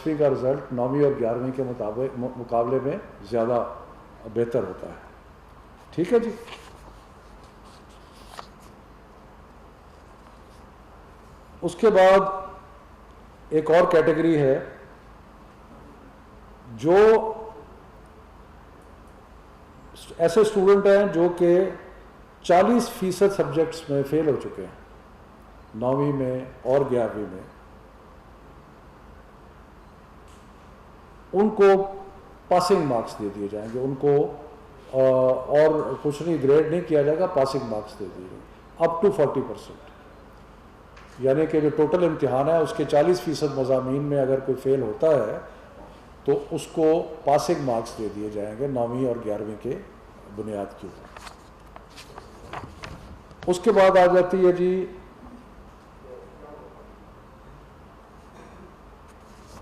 10ویں کا رزلٹ 9ویں اور 11ویں کے مقابلے میں زیادہ بہتر ہوتا ہے. ٹھیک ہے جی. اس کے بعد ایک اور کیٹیگری ہے جو ایسے اسٹوڈنٹ ہیں جو کہ 40% سبجیکٹس میں فیل ہو چکے ہیں 9ویں میں اور 11ویں میں. ان کو پاسنگ مارکس دے دیے جائیں گے, ان کو اور کچھ نہیں, گریڈ نہیں کیا جائے گا, پاسنگ مارکس دے دیے جائیں اپ ٹو 40%. یعنی کہ جو ٹوٹل امتحان ہے اس کے 40% مضامین میں اگر کوئی فیل ہوتا ہے تو اس کو پاسنگ مارکس دے دیے جائیں گے 9ویں اور 11ویں کے بنیاد کے اوپر. اس کے بعد آ جاتی ہے جی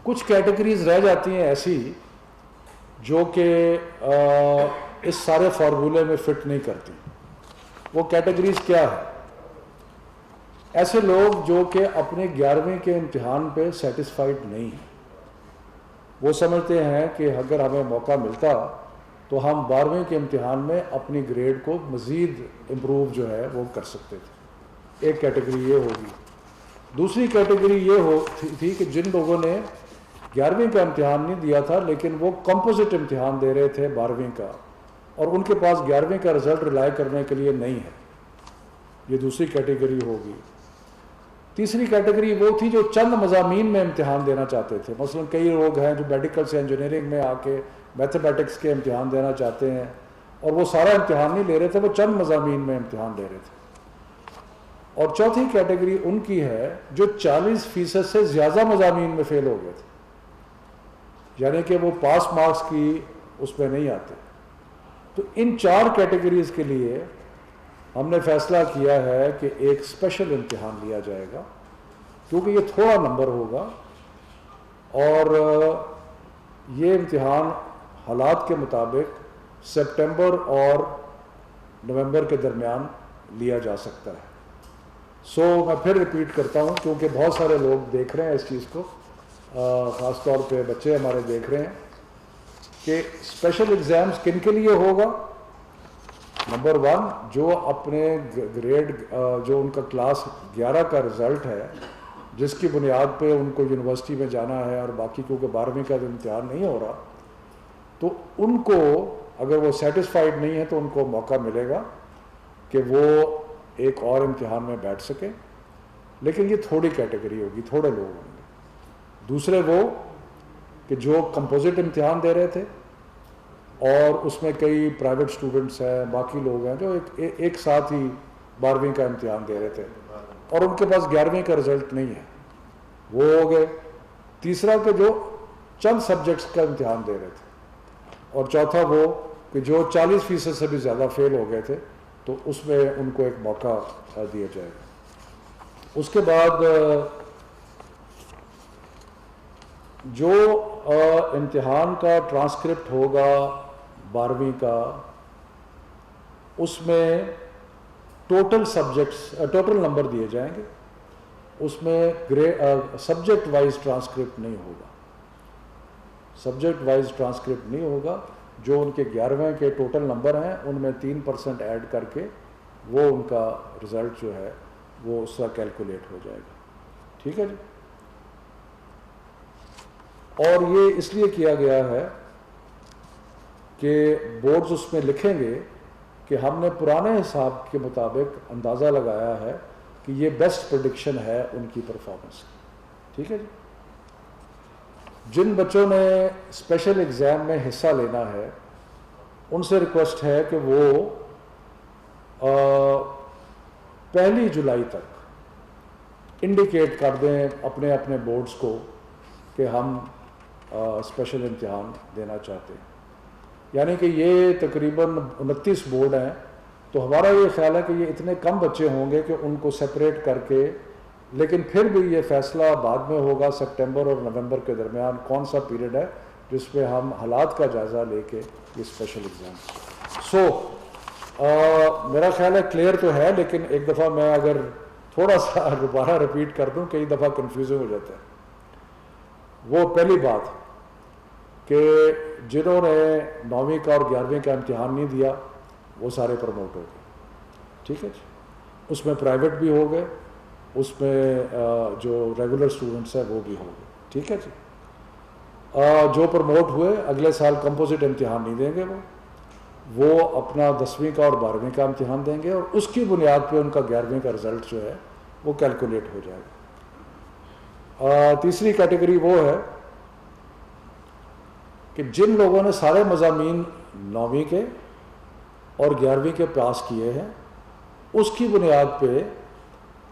کچھ کیٹیگریز رہ جاتی ہیں ایسی جو کہ اس سارے فارمولے میں فٹ نہیں کرتی. وہ کیٹیگریز کیا ہے؟ ایسے لوگ جو کہ اپنے 11ویں کے امتحان پہ سیٹسفائیڈ نہیں ہیں. وہ سمجھتے ہیں کہ اگر ہمیں موقع ملتا تو ہم 12ویں کے امتحان میں اپنی گریڈ کو مزید امپروو جو ہے وہ کر سکتے تھے. ایک کیٹیگری یہ ہوگی. دوسری کیٹیگری یہ تھی کہ جن لوگوں نے 11ویں کا امتحان نہیں دیا تھا لیکن وہ کمپوزٹ امتحان دے رہے تھے 12ویں کا, اور ان کے پاس 11ویں کا رزلٹ ریلائی کرنے کے لیے نہیں ہے. یہ دوسری کیٹیگری ہوگی. تیسری کیٹیگری وہ تھی جو چند مضامین میں امتحان دینا چاہتے تھے. مثلا کئی لوگ ہیں جو میڈیکل سے انجینئرنگ میں آ کے میتھمیٹکس کے امتحان دینا چاہتے ہیں اور وہ سارا امتحان نہیں لے رہے تھے, وہ چند مضامین میں امتحان لے رہے تھے. اور چوتھی کیٹیگری ان کی ہے جو 40% سے زیادہ مضامین میں فیل ہو گئے تھے, یعنی کہ وہ پاس مارکس کی اس میں نہیں آتے. تو ان 4 کیٹیگریز کے لیے ہم نے فیصلہ کیا ہے کہ ایک اسپیشل امتحان لیا جائے گا, کیونکہ یہ تھوڑا نمبر ہوگا اور یہ امتحان حالات کے مطابق سپٹمبر اور نومبر کے درمیان لیا جا سکتا ہے. سو میں پھر ریپیٹ کرتا ہوں کیونکہ بہت سارے لوگ دیکھ رہے ہیں اس چیز کو, خاص طور پہ بچے ہمارے دیکھ رہے ہیں کہ اسپیشل ایگزامز کن کے لیے ہوگا. نمبر 1 جو اپنے گریڈ جو ان کا کلاس 11 کا رزلٹ ہے جس کی بنیاد پہ ان کو یونیورسٹی میں جانا ہے, اور باقی کیونکہ 12ویں کا امتحان نہیں ہو رہا, تو ان کو اگر وہ سیٹسفائیڈ نہیں ہے تو ان کو موقع ملے گا کہ وہ ایک اور امتحان میں بیٹھ سکیں. لیکن یہ تھوڑی کیٹیگری ہوگی, تھوڑے لوگ ہوں گے. دوسرے وہ کہ جو کمپوزٹ امتحان دے رہے تھے اور اس میں کئی پرائیویٹ اسٹوڈنٹس ہیں, باقی لوگ ہیں جو ایک ساتھ ہی 12ویں کا امتحان دے رہے تھے اور ان کے پاس 11ویں کا رزلٹ نہیں ہے, وہ ہو گئے. تیسرا کہ جو چند سبجیکٹس کا امتحان دے رہے تھے, اور چوتھا وہ کہ جو 40% سے بھی زیادہ فیل ہو گئے تھے, تو اس میں ان کو ایک موقع دیا جائے گا. اس کے بعد جو امتحان کا ٹرانسکرپٹ ہوگا 12ویں کا, اس میں ٹوٹل نمبر دیے جائیں گے. اس میں سبجیکٹ وائز ٹرانسکرپٹ نہیں ہوگا. سبجیکٹ وائز ٹرانسکرپٹ نہیں ہوگا. جو ان کے 11ویں کے ٹوٹل نمبر ہیں ان میں 3% ایڈ کر کے وہ ان کا رزلٹ جو ہے وہ اس کا کیلکولیٹ ہو جائے گا. ٹھیک ہے جی. اور یہ اس لیے کیا گیا ہے کہ بورڈز اس میں لکھیں گے کہ ہم نے پرانے حساب کے مطابق اندازہ لگایا ہے کہ یہ بیسٹ پریڈکشن ہے ان کی پرفارمنس کی. ٹھیک ہے جی. جن بچوں نے اسپیشل ایگزام میں حصہ لینا ہے ان سے ریکویسٹ ہے کہ وہ 1 جولائی تک انڈیکیٹ کر دیں اپنے اپنے بورڈز کو کہ ہم اسپیشل امتحان دینا چاہتے ہیں. یعنی کہ یہ تقریباً 29 بورڈ ہیں, تو ہمارا یہ خیال ہے کہ یہ اتنے کم بچے ہوں گے کہ ان کو سپریٹ کر کے, لیکن پھر بھی یہ فیصلہ بعد میں ہوگا سپٹمبر اور نومبر کے درمیان کون سا پیریڈ ہے جس پہ ہم حالات کا جائزہ لے کے یہ اسپیشل ایگزام. میرا خیال ہے کلیئر تو ہے, لیکن ایک دفعہ میں اگر تھوڑا سا دوبارہ ریپیٹ کر دوں, کئی دفعہ کنفیوزنگ ہو جاتا ہے. وہ پہلی بات کہ جنہوں نے 9ویں کا اور 11ویں کا امتحان نہیں دیا وہ سارے پروموٹ ہو گئے. ٹھیک ہے جی. اس میں پرائیویٹ بھی ہو گئے, اس میں جو ریگولر اسٹوڈنٹس ہیں وہ بھی ہو گئے. ٹھیک ہے جی. جو پروموٹ ہوئے اگلے سال کمپوزٹ امتحان نہیں دیں گے, وہ اپنا 10ویں کا اور 12ویں کا امتحان دیں گے, اور اس کی بنیاد پہ ان کا 11ویں کا رزلٹ جو ہے وہ کیلکولیٹ ہو جائے گا. تیسری کیٹیگری وہ ہے کہ جن لوگوں نے سارے مضامین 9ویں کے اور 11ویں کے پاس کیے ہیں, اس کی بنیاد پہ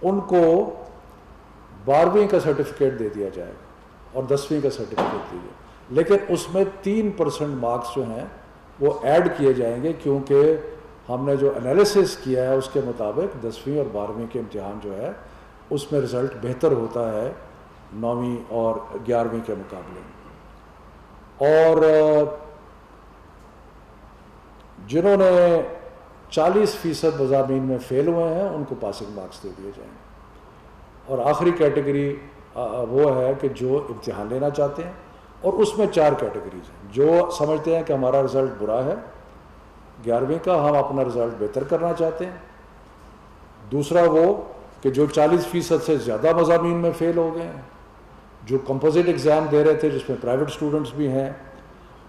ان کو 12ویں کا سرٹیفکیٹ دے دیا جائے گا اور 10ویں کا سرٹیفکیٹ دیا جائے گا, لیکن اس میں 3% مارکس جو ہیں وہ ایڈ کیے جائیں گے, کیونکہ ہم نے جو انالیسس کیا ہے اس کے مطابق 10ویں اور 12ویں کے امتحان جو ہے اس میں رزلٹ بہتر ہوتا ہے 9ویں اور 11ویں کے مقابلے میں. اور جنہوں نے 40% مضامین میں فیل ہوئے ہیں ان کو پاسنگ مارکس دے دیے جائیں گے. اور آخری کیٹیگری وہ ہے کہ جو امتحان لینا چاہتے ہیں, اور اس میں 4 کیٹیگریز ہیں. جو سمجھتے ہیں کہ ہمارا رزلٹ برا ہے 11ویں کا, ہم اپنا رزلٹ بہتر کرنا چاہتے ہیں. دوسرا وہ کہ جو 40% سے زیادہ مضامین میں فیل ہو گئے ہیں, جو کمپوزٹ ایگزام دے رہے تھے جس میں پرائیویٹ اسٹوڈنٹس بھی ہیں,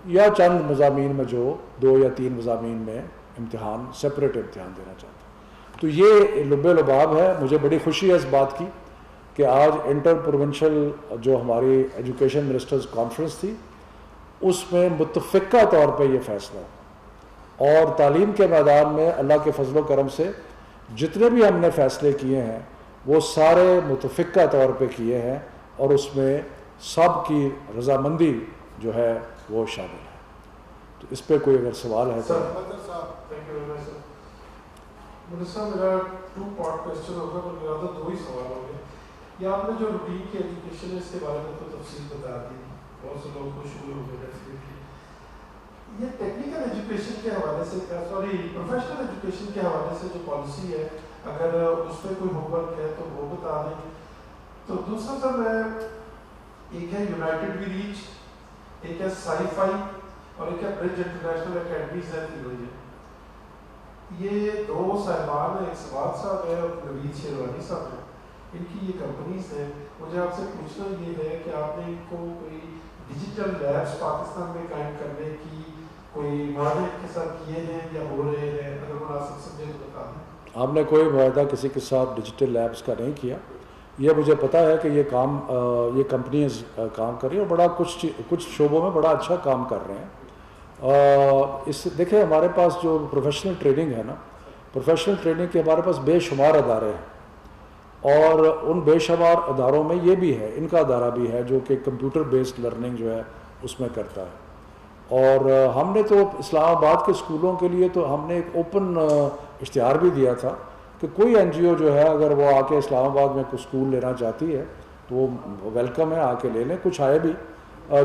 یا چند مضامین میں جو 2 یا 3 مضامین میں امتحان سپریٹ امتحان دینا چاہتے ہیں. تو یہ لب لباب ہے. مجھے بڑی خوشی ہے اس بات کی کہ آج انٹر پروونشل جو ہماری ایجوکیشن منسٹرز کانفرنس تھی اس میں متفقہ طور پہ یہ فیصلہ, اور تعلیم کے میدان میں اللہ کے فضل و کرم سے جتنے بھی ہم نے فیصلے کیے ہیں وہ سارے متفقہ طور پہ کیے ہیں, اور اس میں سب کی رضامندی جو ہے وہ شامل ہے. تو اس پہ کوئی اگر سوال ہے تو میرا 2 پارٹ کوسچن ہوگا, پر میرا تو 2 ہی سوال ہوں گے. یہ آپ نے جو روٹین کی ایجوکیشن ہے اس کے بارے میں تو تفصیل بتا دی, بہت سے لوگ خوش ہوئے ہوں گے ڈیفینیٹلی. یہ ٹیکنیکل ایجوکیشن کے حوالے سے, پروفیشنل ایجوکیشن کے حوالے سے جو پالیسی ہے, اگر اس پہ کوئی ہوم ورک ہے تو وہ بتا دیں. تو دوسرا سر میں, ایک ہے یونائٹڈ وی ریچ, ایک ہے سائی فائی, اور ایک ہے برج انٹرنیشنل اکیڈمیز ہے تینوں. یہ 2 صاحبان ہیں, ایک سواد صاحب ہے اور نوید شیروانی صاحب ہیں, ان کی یہ کمپنیز ہیں. مجھے آپ سے پوچھنا یہ ہے کہ آپ نے ان کو کوئی ڈیجیٹل لیبس پاکستان میں قائم کرنے کی کوئی معاہدے کے ساتھ کیے ہیں یا ہو رہے ہیں؟ اگر مناسب سمجھے تو بتا دیں. ہم نے کوئی معاہدہ کسی کے ساتھ ڈیجیٹل لیبس کا نہیں کیا. یہ مجھے پتہ ہے کہ یہ کمپنیز کام کر رہی ہیں اور بڑا کچھ شعبوں میں بڑا اچھا کام کر رہے ہیں. اس دیکھیں ہمارے پاس جو پروفیشنل ٹریننگ ہے نا, پروفیشنل ٹریننگ کے ہمارے پاس بے شمار ادارے ہیں, اور ان بے شمار اداروں میں یہ بھی ہے, ان کا ادارہ بھی ہے جو کہ کمپیوٹر بیسڈ لرننگ جو ہے اس میں کرتا ہے. اور ہم نے تو اسلام آباد کے اسکولوں کے لیے تو ہم نے ایک اوپن اشتہار بھی دیا تھا کہ کوئی این جی او جو ہے اگر وہ آ کے اسلام آباد میں کوئی اسکول لینا چاہتی ہے تو وہ ویلکم ہے, آ کے لے لیں. کچھ آئے بھی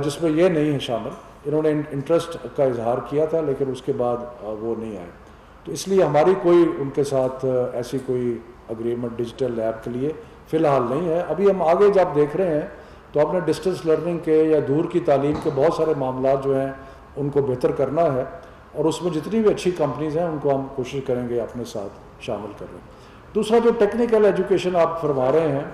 جس میں یہ نہیں ہے شامل, انہوں نے انٹرسٹ کا اظہار کیا تھا لیکن اس کے بعد وہ نہیں آئے. تو اس لیے ہماری کوئی ان کے ساتھ ایسی کوئی اگریمنٹ ڈیجیٹل لیب کے لیے فی الحال نہیں ہے. ابھی ہم آگے جب دیکھ رہے ہیں تو اپنے ڈسٹینس لرننگ کے یا دور کی تعلیم کے بہت سارے معاملات جو ہیں ان کو بہتر کرنا ہے, اور اس میں جتنی بھی اچھی کمپنیز ہیں ان کو ہم کوشش کریں گے اپنے ساتھ شامل کر لیں. دوسرا جو ٹیکنیکل ایجوکیشن آپ فرما رہے ہیں,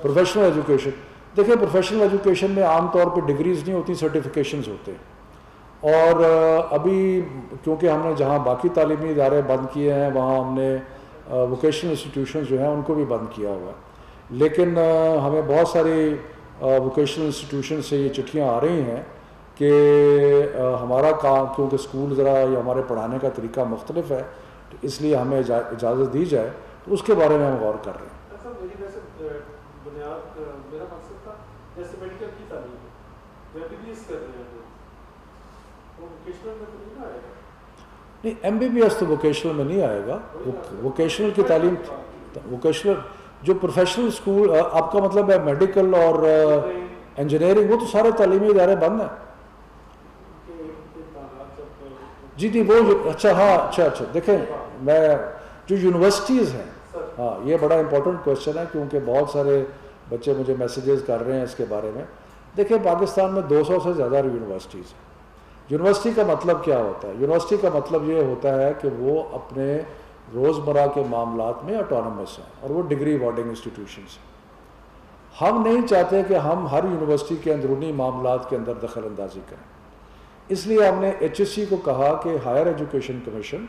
پروفیشنل ایجوکیشن, دیکھیں پروفیشنل ایجوکیشن میں عام طور پہ ڈگریز نہیں ہوتی, سرٹیفیکیشنز ہوتے ہیں. اور ابھی کیونکہ ہم نے جہاں باقی تعلیمی ادارے بند کیے ہیں وہاں ہم نے ووکیشنل انسٹیٹیوشنز جو ہیں ان کو بھی بند کیا ہوا ہے, لیکن ہمیں بہت ساری ووکیشنل انسٹیٹیوشن سے یہ چٹھیاں آ رہی ہیں کہ ہمارا کام کیونکہ اسکول ذرا یا ہمارے پڑھانے کا طریقہ مختلف ہے تو اس لیے ہمیں اجازت دی جائے, تو اس کے بارے میں ہم غور کر رہے ہیں. بنیاد میرا مقصد تھا جیسے میڈیکل کی تعلیم ہے, ایم بی بی ایس کر رہے ہیں وہ ووکیشنل میں تو نہیں آئے گا. نہیں, ایم بی بی ایس تو ووکیشنل میں نہیں آئے گا. ووکیشنل کی تعلیم, ووکیشنل جو پروفیشنل اسکول آپ کا مطلب ہے میڈیکل اور انجینئرنگ, وہ تو سارے تعلیمی ادارے بند ہیں. جی وہ اچھا, ہاں اچھا دیکھیں میں جو یونیورسٹیز ہیں, ہاں یہ بڑا امپورٹنٹ کویشچن ہے کیونکہ بہت سارے بچے مجھے میسیجز کر رہے ہیں اس کے بارے میں. دیکھیں پاکستان میں 200 سے زیادہ یونیورسٹیز ہیں. یونیورسٹی کا مطلب کیا ہوتا ہے؟ یونیورسٹی کا مطلب یہ ہوتا ہے کہ وہ اپنے روزمرہ کے معاملات میں اٹانومس ہیں اور وہ ڈگری وارڈنگ انسٹیٹیوشنس ہیں. ہم نہیں چاہتے کہ ہم ہر یونیورسٹی کے اندرونی معاملات کے اندر دخل اندازی کریں. اس لیے ہم نے ایچ ایس سی کو کہا کہ ہائر ایجوکیشن کمیشن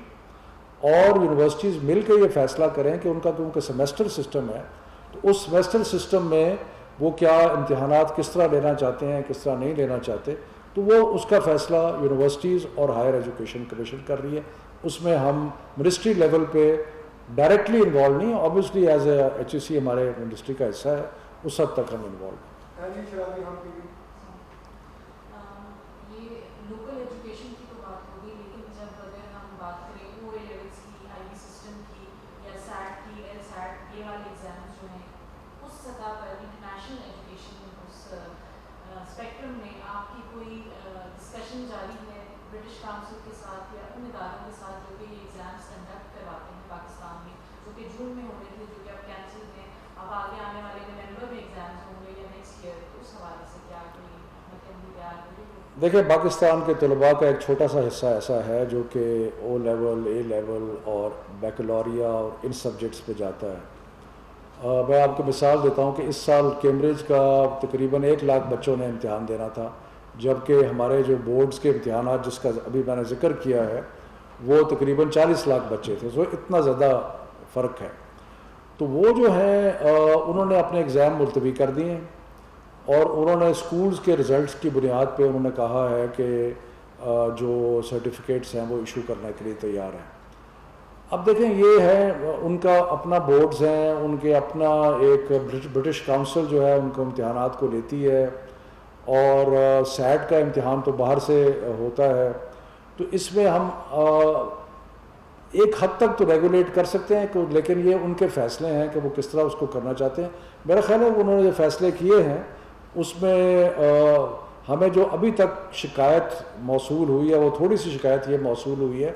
اور یونیورسٹیز مل کے یہ فیصلہ کریں کہ ان کا کیونکہ سیمیسٹر سسٹم ہے تو اس سیمیسٹر سسٹم میں وہ کیا امتحانات کس طرح لینا چاہتے ہیں کس طرح نہیں لینا چاہتے. تو وہ اس کا فیصلہ یونیورسٹیز اور ہائر ایجوکیشن کمیشن کر رہی ہے. اس میں ہم منسٹری لیول پہ ڈائریکٹلی انوالو نہیں ہیں. Obviously as A H S C ہمارے منسٹری کا حصہ ہے, اس حد تک ہم انوالو ہیں. یہ لوکل ایجوکیشن کی تو بات ہوگی, لیکن جب اگر ہم بات کریں او اے لیولس کی, آئی بی سسٹم کی یا سیٹ کی, ایل سیٹ, یہ والے ایگزامس جو ہیں اس سطح پر انٹرنیشنل ایجوکیشن اس اسپیکٹرم میں آپ کی کوئی ڈسکشن جاری ہے برٹش کاؤنسل کے ساتھ یا ان اداروں کے ساتھ جو کہ یہ ایگزامس کنڈکٹ کرواتے ہیں پاکستان میں, جو کہ جون میں ہونے تھے جو کہ اب کینسل ہیں, اب آگے آنے والے نومبر میں ایگزامس ہوں گے یا نیکسٹ ایئر, تو اس حوالے سے کیا کوئی دیکھیں پاکستان کے طلباء کا ایک چھوٹا سا حصہ ایسا ہے جو کہ او لیول, اے لیول اور بیکلوریا اور ان سبجیکٹس پہ جاتا ہے. میں آپ کو مثال دیتا ہوں کہ اس سال کیمبرج کا تقریباً 1 لاکھ بچوں نے امتحان دینا تھا, جبکہ ہمارے جو بورڈز کے امتحانات جس کا ابھی میں نے ذکر کیا ہے وہ تقریباً 40 لاکھ بچے تھے. تو اتنا زیادہ فرق ہے. تو وہ جو ہیں انہوں نے اپنے ایگزام ملتوی کر دیے ہیں اور انہوں نے اسکولز کے رزلٹس کی بنیاد پہ انہوں نے کہا ہے کہ جو سرٹیفکیٹس ہیں وہ ایشو کرنے کے لیے تیار ہیں. اب دیکھیں یہ ہے ان کا اپنا بورڈز ہیں, ان کے اپنا ایک برٹش کاؤنسل جو ہے ان کو امتحانات کو لیتی ہے اور سیٹ کا امتحان تو باہر سے ہوتا ہے. تو اس میں ہم ایک حد تک تو ریگولیٹ کر سکتے ہیں, لیکن یہ ان کے فیصلے ہیں کہ وہ کس طرح اس کو کرنا چاہتے ہیں. میرا خیال ہے انہوں نے جو فیصلے کیے ہیں اس میں ہمیں جو ابھی تک شکایت موصول ہوئی ہے وہ تھوڑی سی شکایت یہ موصول ہوئی ہے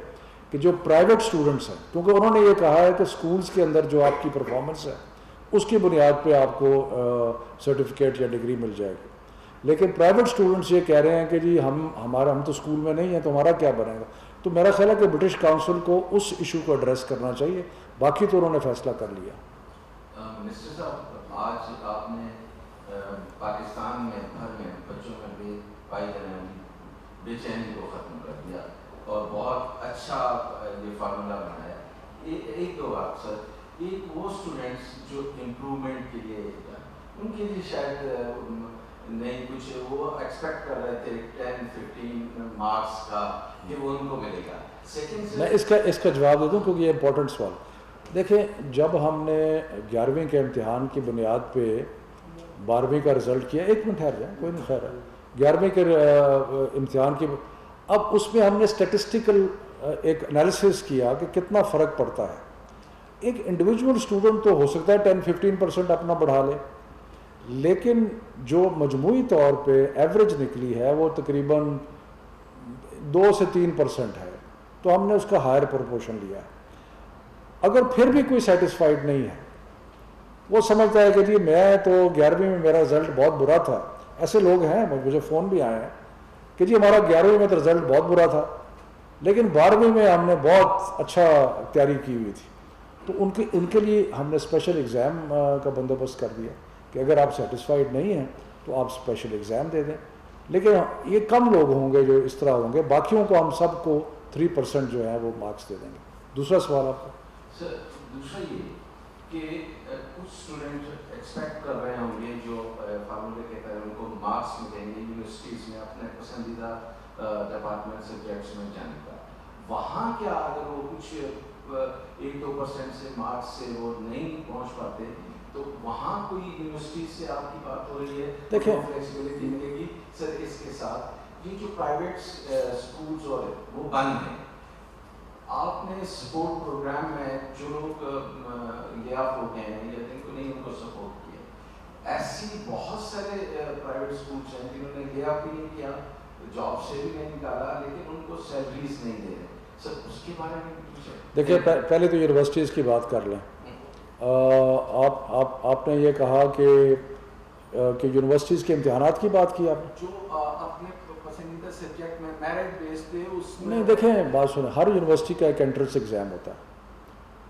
کہ جو پرائیویٹ اسٹوڈنٹس ہیں, کیونکہ انہوں نے یہ کہا ہے کہ اسکولس کے اندر جو آپ کی پرفارمنس ہے اس کی بنیاد پہ آپ کو سرٹیفکیٹ یا ڈگری مل جائے گی, لیکن پرائیویٹ اسٹوڈنٹس یہ کہہ رہے ہیں کہ جی ہم تو اسکول میں نہیں ہیں تو ہمارا کیا بنے گا. تو میرا خیال ہے کہ برٹش کاؤنسل کو اس ایشو کو ایڈریس کرنا چاہیے, باقی تو انہوں نے فیصلہ کر لیا. منسٹر صاحب, آج آپ نے پاکستان میں گھر میں بچوں میں بے چینی کو ختم کر دیا اور بہت اچھا یہ فارمولہ بنایا. ایک دو بات سر, ایک وہ اسٹوڈنٹس جو امپرومنٹ کے لیے ان کے لیے شاید نہیں کچھ وہ ایکسپیکٹ کر رہے تھے 10-15 مارکس کا کہ وہ ان کو ملے گا. میں اس کا جواب دے دوں کیونکہ یہ امپورٹنٹ سوال. دیکھیں جب ہم نے 11ویں کے امتحان کی بنیاد پہ 12ویں کا رزلٹ کیا, 1 منٹ ٹھہر جائیں کوئی نہیں خیر ہے, 11ویں کے امتحان کی اب اس میں ہم نے اسٹیٹسٹیکل ایک انالیسس کیا کہ کتنا فرق پڑتا ہے. ایک انڈیویجول اسٹوڈنٹ تو ہو سکتا ہے 10-15% اپنا بڑھا لے, لیکن جو مجموعی طور پہ ایوریج نکلی ہے وہ تقریباً 2 سے 3% ہے. تو ہم نے اس کا ہائر پروپورشن لیا ہے. اگر پھر بھی کوئی سیٹسفائیڈ نہیں ہے, وہ سمجھتا ہے کہ جی میں تو 11ویں میں میرا رزلٹ بہت برا تھا, ایسے لوگ ہیں مجھے فون بھی آئے ہیں کہ جی ہمارا 11ویں میں تو رزلٹ بہت برا تھا لیکن 12ویں میں ہم نے بہت اچھا تیاری کی ہوئی تھی. تو ان کے لیے ہم نے اسپیشل ایگزام کا بندوبست کر دیا کہ اگر آپ سیٹسفائیڈ نہیں ہیں تو آپ اسپیشل ایگزام دے دیں. لیکن یہ کم لوگ ہوں گے جو اس طرح ہوں گے, باقیوں کو ہم سب کو 3% جو ہے وہ مارکس دے دیں گے. دوسرا سوال آپ کا سر, دوسرا یہ کہ کچھ اسٹوڈنٹ ایکسپیکٹ کر رہے ہوں گے جو فارمولے کے تحت ان کو مارکس ملیں گے یونیورسٹیز میں اپنے پسندیدہ ڈپارٹمنٹ سبجیکٹس میں جانے کا. وہاں کیا اگر وہ کچھ 1-2% سے مارکس سے وہ نہیں پہنچ پاتے تو وہاں کوئی یونیورسٹی سے آپ کی بات ہو رہی ہے, دیکھیں فلیکسیبلٹی ملے گی سر. اس کے ساتھ یہ جو پرائیویٹ اسکولس اور وہ بند ہیں, آپ نے سپورٹ پروگرام میں جو لوگ لے آف ہو گئے ہیں یا جن کو نہیں ان کو سپورٹ کیا, ایسی بہت سارے پرائیویٹ اسکولس ہیں جنہوں نے لے آف بھی نہیں کیا, جاب سے بھی نہیں نکالا, لیکن ان کو سیلریز نہیں دے رہے. سر اس کے بارے میں دیکھیے پہلے تو یونیورسٹیز کی بات کر لیں. آپ نے یہ کہا کہ کہ یونیورسٹیز کے امتحانات کی بات کی آپ نے. جو اپنے پسندیدہ سبجیکٹ میں میرٹ بیس پہ اس میں نہیں دیکھیں بات سنیں, ہر یونیورسٹی کا ایک انٹرنس ایگزام ہوتا ہے,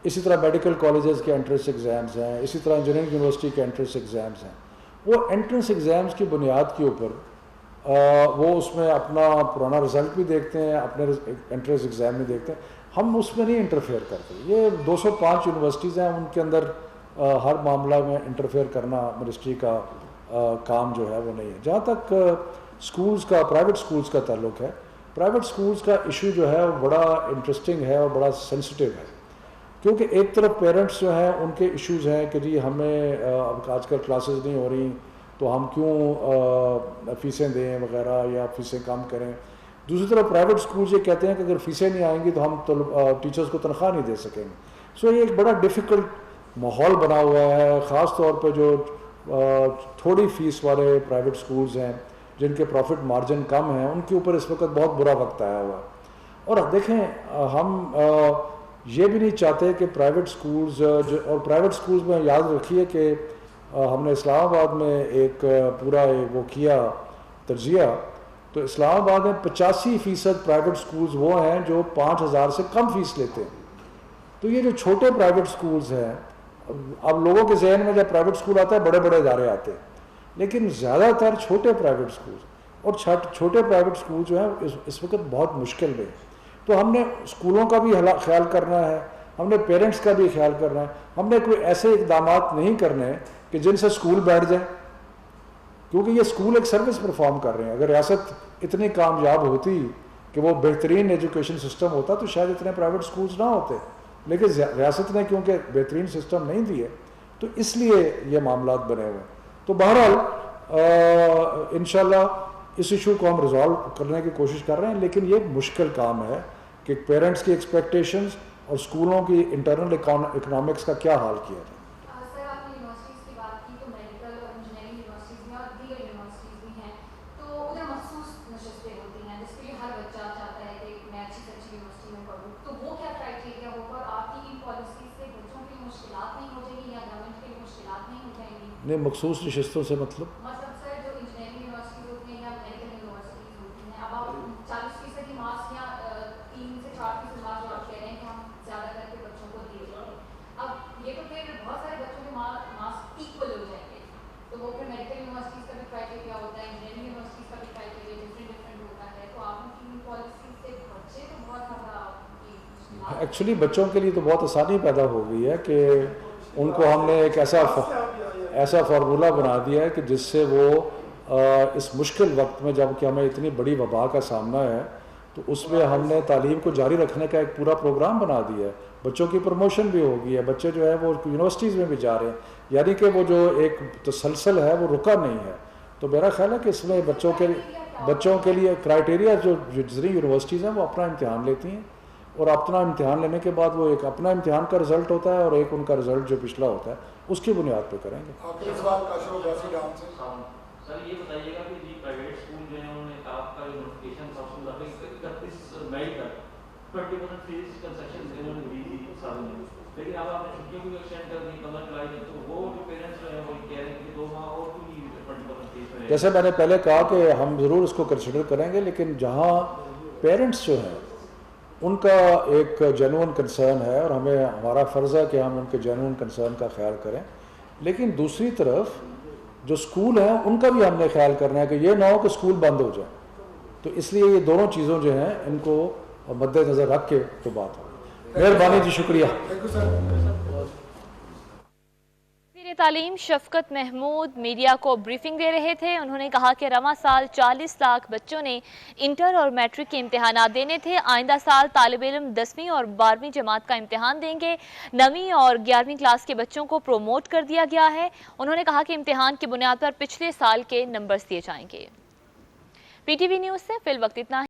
اسی طرح میڈیکل کالجز کے انٹرنس ایگزامز ہیں, اسی طرح انجینئرنگ یونیورسٹی کے انٹرنس ایگزامز ہیں. وہ انٹرنس ایگزامز کی بنیاد کے اوپر وہ اس میں اپنا پرانا رزلٹ بھی دیکھتے ہیں, اپنے انٹرنس ایگزام بھی دیکھتے ہیں. ہم اس میں نہیں انٹرفیئر کرتے. یہ 205 یونیورسٹیز ہیں, ان کے اندر ہر معاملہ میں انٹرفیئر کرنا منسٹری کا کام جو ہے وہ نہیں ہے. جہاں تک سکولز کا, پرائیویٹ سکولز کا تعلق ہے, پرائیویٹ سکولز کا ایشو جو ہے وہ بڑا انٹرسٹنگ ہے اور بڑا سینسٹیو ہے, کیونکہ ایک طرف پیرنٹس جو ہیں ان کے ایشوز ہیں کہ جی ہمیں اب آج کل کلاسز نہیں ہو رہی تو ہم کیوں فیسیں دیں وغیرہ یا فیسیں کم کریں. دوسری طرف پرائیویٹ سکولز یہ کہتے ہیں کہ اگر فیسیں نہیں آئیں گی تو ہم ٹیچرز کو تنخواہ نہیں دے سکیں گے. سو یہ ایک بڑا ڈیفیکلٹ ماحول بنا ہوا ہے, خاص طور پہ جو تھوڑی فیس والے پرائیویٹ سکولز ہیں جن کے پروفٹ مارجن کم ہیں, ان کے اوپر اس وقت بہت برا وقت آیا ہوا ہے. اور دیکھیں ہم یہ بھی نہیں چاہتے کہ پرائیویٹ سکولز اور پرائیویٹ سکولز میں یاد رکھیے کہ ہم نے اسلام آباد میں ایک پورا وہ کیا تجزیہ, تو اسلام آباد میں 85% پرائیویٹ سکولز وہ ہیں جو 5,000 سے کم فیس لیتے ہیں. تو یہ جو چھوٹے پرائیویٹ سکولز ہیں, اب لوگوں کے ذہن میں جب پرائیویٹ سکول آتا ہے بڑے بڑے ادارے آتے ہیں, لیکن زیادہ تر چھوٹے پرائیویٹ سکولز اور چھوٹے پرائیویٹ سکول جو ہیں اس وقت بہت مشکل میں. تو ہم نے اسکولوں کا بھی خیال کرنا ہے, ہم نے پیرنٹس کا بھی خیال کرنا ہے. ہم نے کوئی ایسے اقدامات نہیں کرنے کہ جن سے اسکول بیٹھ جائیں, کیونکہ یہ اسکول ایک سروس پرفارم کر رہے ہیں. اگر ریاست اتنی کامیاب ہوتی کہ وہ بہترین ایجوکیشن سسٹم ہوتا تو شاید اتنے پرائیویٹ سکولز نہ ہوتے, لیکن ریاست نے کیونکہ بہترین سسٹم نہیں دیے تو اس لیے یہ معاملات بنے ہوئے. تو بہرحال انشاءاللہ اس ایشو کو ہم ریزالو کرنے کی کوشش کر رہے ہیں, لیکن یہ مشکل کام ہے کہ پیرنٹس کی ایکسپیکٹیشنز اور اسکولوں کی انٹرنل اکنامکس کا کیا حال کیا جائے. سر آپ نے یونیورسٹیز کی بات کی, تو میڈیکل اور انجینئرنگ یونیورسٹیز میں اور دیگر یونیورسٹیز بھی ہیں, تو ادھر مخصوص نشستیں ہوتی ہیں جس کے لیے ہر بچہ چاہتا ہے کہ میں اچھی سے اچھی یونیورسٹی میں پڑھوں. تو وہ کیا کرائٹیریا ہوگا, اور آپ کی ان پالیسیز سے بچوں کے لیے مشکلات نہیں ہو جائیں گی یا گورنمنٹ کے لیے مشکلات نہیں ہو جائیں گی؟ نہیں, مخصوص نشستوں سے مطلب سر جو انجینئرنگ یونیورسٹیز ہوتی ہیں یا میڈیکل یونیورسٹیز ہوتی ہیں, اب آپ 40% کی مارکس یا 3 سے 4% مارکس جو آپ کہہ رہے ہیں کہ ہم زیادہ کر کے بچوں کو دے دیں گے, اب یہ تو پھر بہت سارے بچوں کے مارکس ایکول ہو جائیں گے. تو وہ پھر میڈیکل یونیورسٹیز کا بھی کرائٹیریا ہوتا ہے, انجینئرنگ یونیورسٹیز کا بھی کرائٹیریا ڈفرینٹ ہوتا ہے. تو آپ کی پالیسی سے بچے تو بہت زیادہ ایکچولی بچوں کے لیے تو بہت آسانی پیدا ہو گئی ہے کہ ان کو ہم نے ایک ایسا فارمولہ بنا دیا ہے کہ جس سے وہ اس مشکل وقت میں جب کہ ہمیں اتنی بڑی وبا کا سامنا ہے تو اس میں ہم نے تعلیم کو جاری رکھنے کا ایک پورا پروگرام بنا دیا ہے. بچوں کی پروموشن بھی ہو گئی ہے, بچے جو ہے وہ یونیورسٹیز میں بھی جا رہے ہیں, یعنی کہ وہ جو ایک تسلسل ہے وہ رکا نہیں ہے. تو میرا خیال ہے کہ اس میں بچوں کے لیے کرائٹیریا جو جتنی یونیورسٹیز ہیں وہ اپنا امتحان لیتی ہیں, اور اپنا امتحان لینے کے بعد وہ ایک اپنا امتحان کا رزلٹ ہوتا ہے اور ایک ان کا رزلٹ جو پچھلا ہوتا ہے اس کی بنیاد پہ کریں گے. سر یہ بتائیے گا کہ جی پرائیویٹ اسکول جو ہیں انہوں نے آپ کا جو نوٹیفکیشن 31 مئی تک 20% فیس کنسیشن انہوں نے دی تھی سالوں میں, لیکن اب آپ نے چھٹیوں کو بھی ایکسٹینڈ کر دی 15 جولائی میں, تو وہ جو پیرنٹس جو ہیں وہ کہہ رہے ہیں کہ 2 ماہ اور کیوں نہیں 20% فیس میں. جیسے میں نے پہلے کہا کہ ہم ضرور اس کو کنسیڈر کریں گے, لیکن جہاں پیرنٹس جو ہیں ان کا ایک جینوئن کنسرن ہے اور ہمارا فرض ہے کہ ہم ان کے جینوئن کنسرن کا خیال کریں, لیکن دوسری طرف جو اسکول ہیں ان کا بھی ہم نے خیال کرنا ہے کہ یہ نہ ہو کہ اسکول بند ہو جائے. تو اس لیے یہ دونوں چیزوں جو ہیں ان کو مد نظر رکھ کے تو بات ہو. مہربانی جی, شکریہ. وزیر تعلیم شفقت محمود میڈیا کو بریفنگ دے رہے تھے. انہوں نے کہا کہ رواں سال 40 لاکھ بچوں نے انٹر اور میٹرک کے امتحانات دینے تھے. آئندہ سال طالب علم 10ویں اور 12ویں جماعت کا امتحان دیں گے. 9ویں اور 11ویں کلاس کے بچوں کو پروموٹ کر دیا گیا ہے. انہوں نے کہا کہ امتحان کی بنیاد پر پچھلے سال کے نمبرز دیے جائیں گے. PTV نیوز سے فی الوقت اتنا ہے.